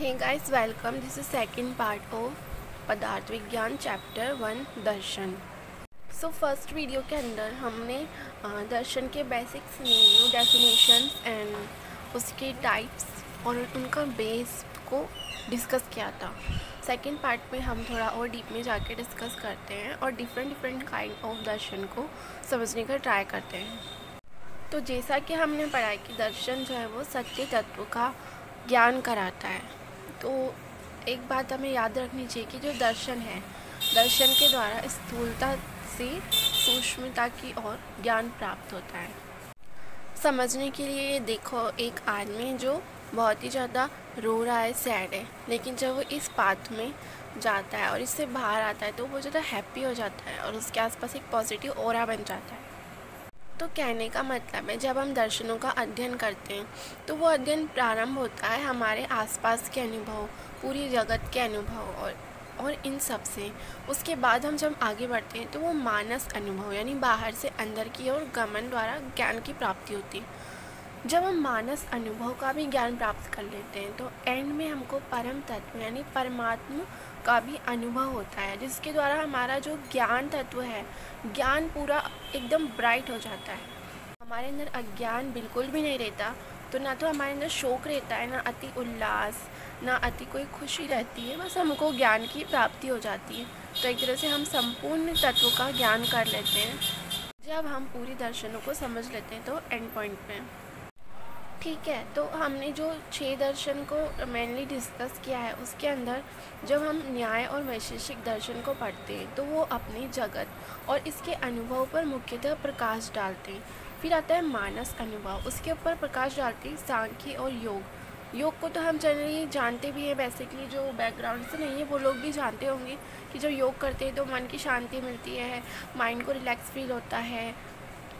Hey guys, welcome. This is second part of पदार्थ विज्ञान chapter 1 दर्शन। सो फर्स्ट वीडियो के अंदर हमने दर्शन के बेसिक्स, डेफिनेशंस एंड उसके टाइप्स और उनका बेस को डिस्कस किया था। सेकंड पार्ट में हम थोड़ा और डीप में जाके डिस्कस करते हैं और डिफरेंट काइंड ऑफ दर्शन को समझने का ट्राई करते हैं। तो जैसा कि हमने पढ़ा कि दर्शन जो है वो सत्य तत्व का ज्ञान कराता है। तो एक बात हमें याद रखनी चाहिए कि जो दर्शन है, दर्शन के द्वारा स्थूलता से सूक्ष्मता की ओर ज्ञान प्राप्त होता है। समझने के लिए देखो, एक आदमी जो बहुत ही ज़्यादा रो रहा है, सैड है, लेकिन जब वो इस पाथ में जाता है और इससे बाहर आता है तो वो ज़्यादा हैप्पी हो जाता है और उसके आसपास एक पॉजिटिव ऑरा बन जाता है। तो कहने का मतलब है, जब हम दर्शनों का अध्ययन करते हैं तो वो अध्ययन प्रारंभ होता है हमारे आसपास के अनुभव, पूरी जगत के अनुभव और इन सब से। उसके बाद हम जब आगे बढ़ते हैं तो वो मानस अनुभव यानी बाहर से अंदर की ओर गमन द्वारा ज्ञान की प्राप्ति होती है। जब हम मानस अनुभव का भी ज्ञान प्राप्त कर लेते हैं तो एंड में हमको परम तत्व यानी परमात्मा का भी अनुभव होता है, जिसके द्वारा हमारा जो ज्ञान तत्व है, ज्ञान पूरा एकदम ब्राइट हो जाता है। हमारे अंदर अज्ञान बिल्कुल भी नहीं रहता, तो ना तो हमारे अंदर शोक रहता है, ना अति उल्लास, ना अति कोई खुशी रहती है, बस हमको ज्ञान की प्राप्ति हो जाती है। तो एक तरह से हम संपूर्ण तत्व का ज्ञान कर लेते हैं जब हम पूरी दर्शनों को समझ लेते हैं। तो एंड पॉइंट पे ठीक है। तो हमने जो 6 दर्शन को मेनली डिस्कस किया है, उसके अंदर जब हम न्याय और वैशेषिक दर्शन को पढ़ते हैं तो वो अपनी जगत और इसके अनुभव पर मुख्यतः प्रकाश डालते हैं। फिर आता है मानस अनुभव, उसके ऊपर प्रकाश डालते हैं सांख्य और योग। योग को तो हम जनरली जानते भी हैं, बेसिकली जो बैकग्राउंड से नहीं है वो लोग भी जानते होंगे कि जब योग करते हैं तो मन की शांति मिलती है, माइंड को रिलैक्स फील होता है।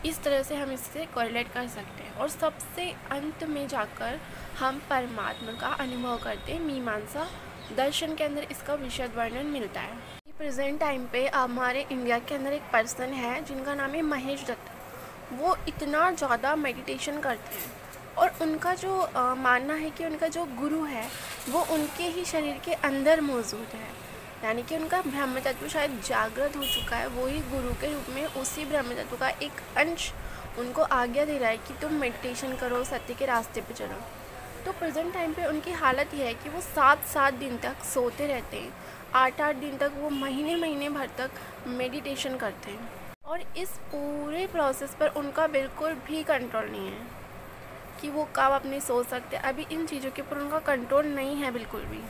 इस तरह से हम इससे कोरिलेट कर सकते हैं। और सबसे अंत में जाकर हम परमात्मा का अनुभव करते हैं। मीमांसा दर्शन के अंदर इसका विशद वर्णन मिलता है। प्रेजेंट टाइम पे हमारे इंडिया के अंदर एक पर्सन है जिनका नाम है महेश दत्त। वो इतना ज़्यादा मेडिटेशन करते हैं और उनका जो मानना है कि उनका जो गुरु है वो उनके ही शरीर के अंदर मौजूद है, यानी कि उनका ब्रह्म तत्व शायद जागृत हो चुका है। वो ही गुरु के रूप में उसी ब्रह्म तत्व का एक अंश उनको आज्ञा दे रहा है कि तुम मेडिटेशन करो, सत्य के रास्ते पे चलो। तो प्रेजेंट टाइम पे उनकी हालत यह है कि वो 7-7 दिन तक सोते रहते हैं, 8-8 दिन तक, वो महीने भर तक मेडिटेशन करते हैं। और इस पूरे प्रोसेस पर उनका बिल्कुल भी कंट्रोल नहीं है कि वो कब अपनी सो सकते हैं। अभी इन चीज़ों के ऊपर उनका कंट्रोल नहीं है बिल्कुल भी।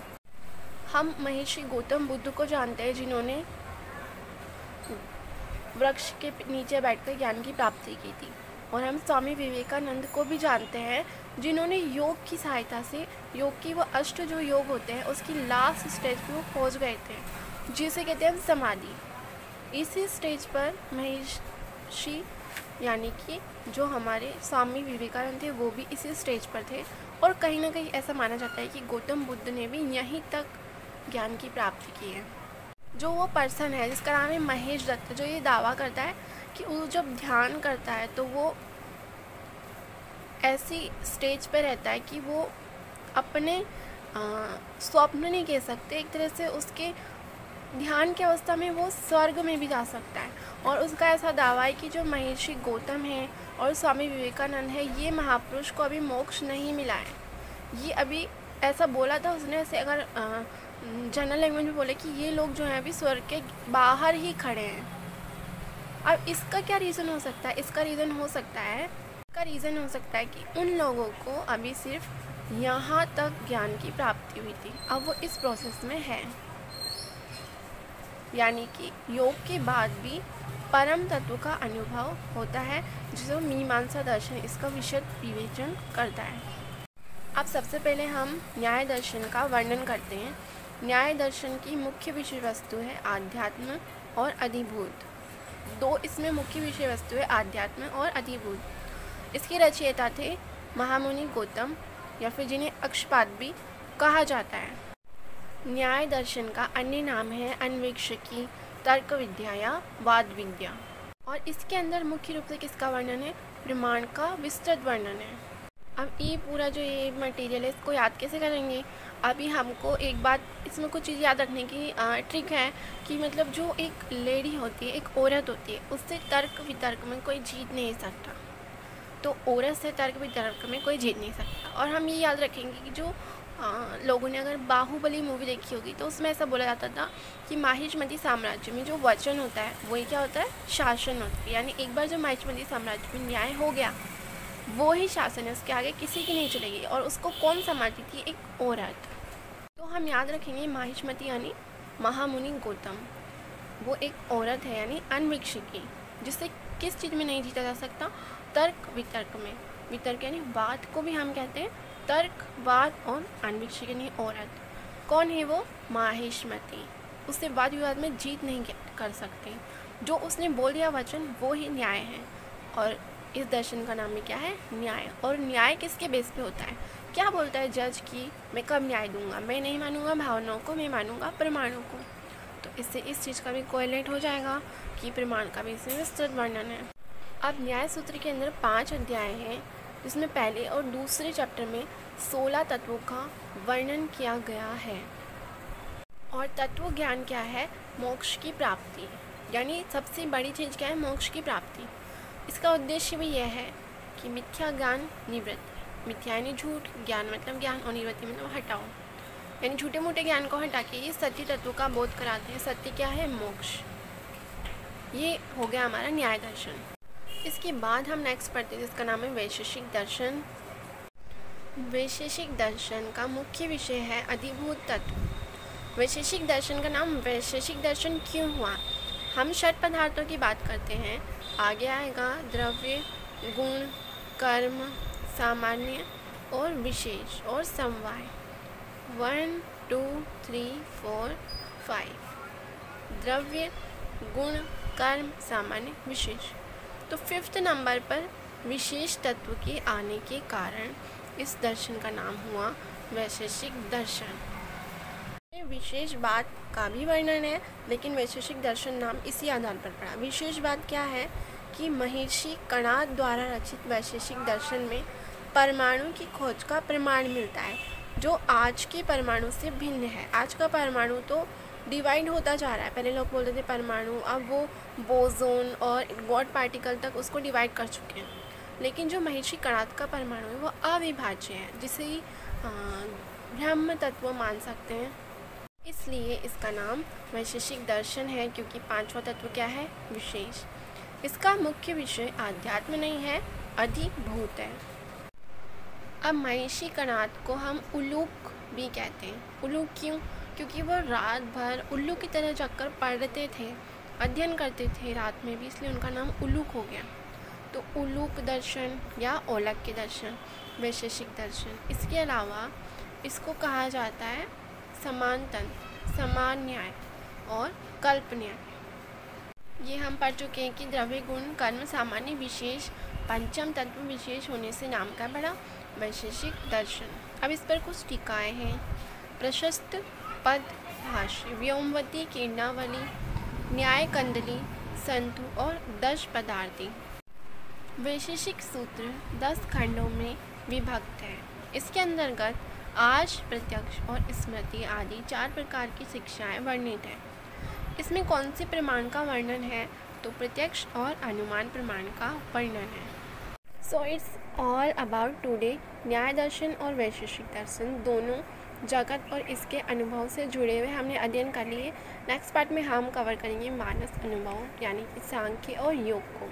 हम महर्षि गौतम बुद्ध को जानते हैं जिन्होंने वृक्ष के नीचे बैठकर ज्ञान की प्राप्ति की थी, और हम स्वामी विवेकानंद को भी जानते हैं जिन्होंने योग की सहायता से, योग की वो अष्ट जो योग होते हैं उसकी लास्ट स्टेज पे वो पहुंच गए थे, जिसे कहते हैं समाधि। इसी स्टेज पर महर्षि यानी कि जो हमारे स्वामी विवेकानंद थे वो भी इसी स्टेज पर थे। और कहीं ना कहीं ऐसा माना जाता है कि गौतम बुद्ध ने भी यहीं तक ज्ञान की प्राप्ति की है। जो वो पर्सन है जिसका नाम है महेश दत्त, जो ये दावा करता है कि वो जब ध्यान करता है तो वो ऐसी स्टेज पे रहता है कि वो अपने स्वप्न नहीं कह सकते, एक तरह से उसके ध्यान की अवस्था में वो स्वर्ग में भी जा सकता है। और उसका ऐसा दावा है कि जो महर्षि गौतम है और स्वामी विवेकानंद है, ये महापुरुष को अभी मोक्ष नहीं मिला है। ये अभी ऐसा बोला था उसने, ऐसे अगर जनरल लैंग्वेज में बोले कि ये लोग जो हैं अभी स्वर्ग के बाहर ही खड़े हैं। अब इसका क्या रीज़न हो सकता है? इसका रीज़न हो सकता है कि उन लोगों को अभी सिर्फ यहाँ तक ज्ञान की प्राप्ति हुई थी, अब वो इस प्रोसेस में है, यानी कि योग के बाद भी परम तत्व का अनुभव होता है, जिसे मीमांसा दर्शन इसका विशद विवेचन करता है। अब सबसे पहले हम न्याय दर्शन का वर्णन करते हैं। न्याय दर्शन की मुख्य विषय वस्तु है आध्यात्म और अधिभूत। 2 इसमें मुख्य विषय वस्तु है, आध्यात्म और अधिभूत। इसके रचयिता थे महामुनि गौतम, या फिर जिन्हें अक्षपाद भी कहा जाता है। न्याय दर्शन का अन्य नाम है अन्वेक्षकी तर्क विद्या या वाद विद्या, और इसके अंदर मुख्य रूप से किसका वर्णन है? प्रमाण का विस्तृत वर्णन है। अब ये पूरा जो ये मटेरियल है इसको याद कैसे करेंगे? अभी हमको एक बात इसमें कुछ चीज़ याद रखने की ट्रिक है कि मतलब जो एक लेडी होती है, एक औरत होती है, उससे तर्क वितर्क में कोई जीत नहीं सकता। तो औरत से तर्क वितर्क में कोई जीत नहीं सकता। और हम ये याद रखेंगे कि जो लोगों ने अगर बाहुबली मूवी देखी होगी तो उसमें ऐसा बोला जाता था कि माहिष्मती साम्राज्य में जो वचन होता है वही क्या होता है, शासन होता है। यानी एक बार जो माहिष्मती साम्राज्य में न्याय हो गया वो ही शासन है, उसके आगे किसी की नहीं चलेगी। और उसको कौन संभालती थी, एक औरत। तो हम याद रखेंगे माहिष्मती यानी महामुनि गौतम, वो एक औरत है यानी अनविक्षिकी, जिससे किस चीज़ में नहीं जीता जा सकता, तर्क वितर्क में। वितर्क यानी बात को भी हम कहते हैं तर्क, वाद, और अनविक्षिक यानी औरत। कौन है वो, माहिष्मती। उससे वाद विवाद में जीत नहीं कर सकते। जो उसने बोल दिया वचन वो ही न्याय है। और इस दर्शन का नाम भी क्या है, न्याय। और न्याय किसके बेस पे होता है, क्या बोलता है जज की मैं कब न्याय दूंगा, मैं नहीं मानूंगा भावनाओं को, मैं मानूंगा प्रमाणों को। तो इससे इस चीज़ का भी कोरिलेट हो जाएगा कि प्रमाण का भी इसमें विस्तृत वर्णन है। अब न्याय सूत्र के अंदर 5 अध्याय हैं, जिसमें पहले और दूसरे चैप्टर में 16 तत्वों का वर्णन किया गया है। और तत्व ज्ञान क्या है, मोक्ष की प्राप्ति, यानी सबसे बड़ी चीज़ क्या है, मोक्ष की प्राप्ति। इसका उद्देश्य भी यह है कि मिथ्या ज्ञान निवृत्ति, मिथ्या यानी झूठ, ज्ञान मतलब ज्ञान, और निवृत्ति मतलब हटाओ, यानी झूठे मोटे ज्ञान को हटा के ये सत्य तत्व का बोध कराते हैं। सत्य क्या है, मोक्ष। ये हो गया हमारा न्याय दर्शन। इसके बाद हम नेक्स्ट पढ़ते हैं जिसका नाम है वैशेषिक दर्शन। वैशेषिक दर्शन का मुख्य विषय है अधिभूत तत्व। वैशेषिक दर्शन का नाम वैशेषिक दर्शन क्यों हुआ, हम षट पदार्थों की बात करते हैं, आगे आएगा द्रव्य, गुण, कर्म, सामान्य और विशेष और समवाय। 1 2 3 4 5 द्रव्य, गुण, कर्म, सामान्य, विशेष। तो 5th नंबर पर विशेष तत्व के आने के कारण इस दर्शन का नाम हुआ वैशेषिक दर्शन। विशेष बात का भी वर्णन है, लेकिन वैशेषिक दर्शन नाम इसी आधार पर पड़ा। विशेष बात क्या है कि महर्षि कणाद द्वारा रचित वैशेषिक दर्शन में परमाणु की खोज का प्रमाण मिलता है, जो आज के परमाणु से भिन्न है। आज का परमाणु तो डिवाइड होता जा रहा है, पहले लोग बोलते थे परमाणु, अब वो बोसोन और गॉड पार्टिकल तक उसको डिवाइड कर चुके हैं। लेकिन जो महर्षि कणाद का परमाणु है वो अविभाज्य है, जिसे ब्रह्म तत्व मान सकते हैं। इसलिए इसका नाम वैशेषिक दर्शन है, क्योंकि 5वां तत्व क्या है, विशेष। इसका मुख्य विषय आध्यात्म नहीं है, अधिभूत है। अब महर्षि कणाद को हम उल्लूक भी कहते हैं। उल्लूक क्यों, क्योंकि वो रात भर उल्लू की तरह चक्कर पढ़ते थे, अध्ययन करते थे रात में भी, इसलिए उनका नाम उल्लूक हो गया। तो उल्लूक दर्शन या औलक के दर्शन, वैशेषिक दर्शन। इसके अलावा इसको कहा जाता है समान तंत्र, समान न्याय और कल्प न्याय। ये हम पढ़ चुके हैं कि द्रव्य, गुण, कर्म, सामान्य, विशेष, पंचम तत्व विशेष होने से नाम का बड़ा वैशेषिक दर्शन। अब इस पर कुछ टीकाएँ हैं। प्रशस्त पद भाष्य, व्योमवती, कीर्णावली, न्याय कंदली, संतु और 10 पदार्थी। वैशेषिक सूत्र 10 खंडों में विभक्त है। इसके अंतर्गत आज, प्रत्यक्ष और स्मृति आदि 4 प्रकार की शिक्षाएं वर्णित हैं। इसमें कौन से प्रमाण का वर्णन है, तो प्रत्यक्ष और अनुमान प्रमाण का वर्णन है। So it's all about today. न्याय दर्शन और वैशेषिक दर्शन दोनों जगत और इसके अनुभव से जुड़े हुए हमने अध्ययन कर लिए। नेक्स्ट पार्ट में हम कवर करेंगे मानस अनुभव यानी कि सांख्य और योग को।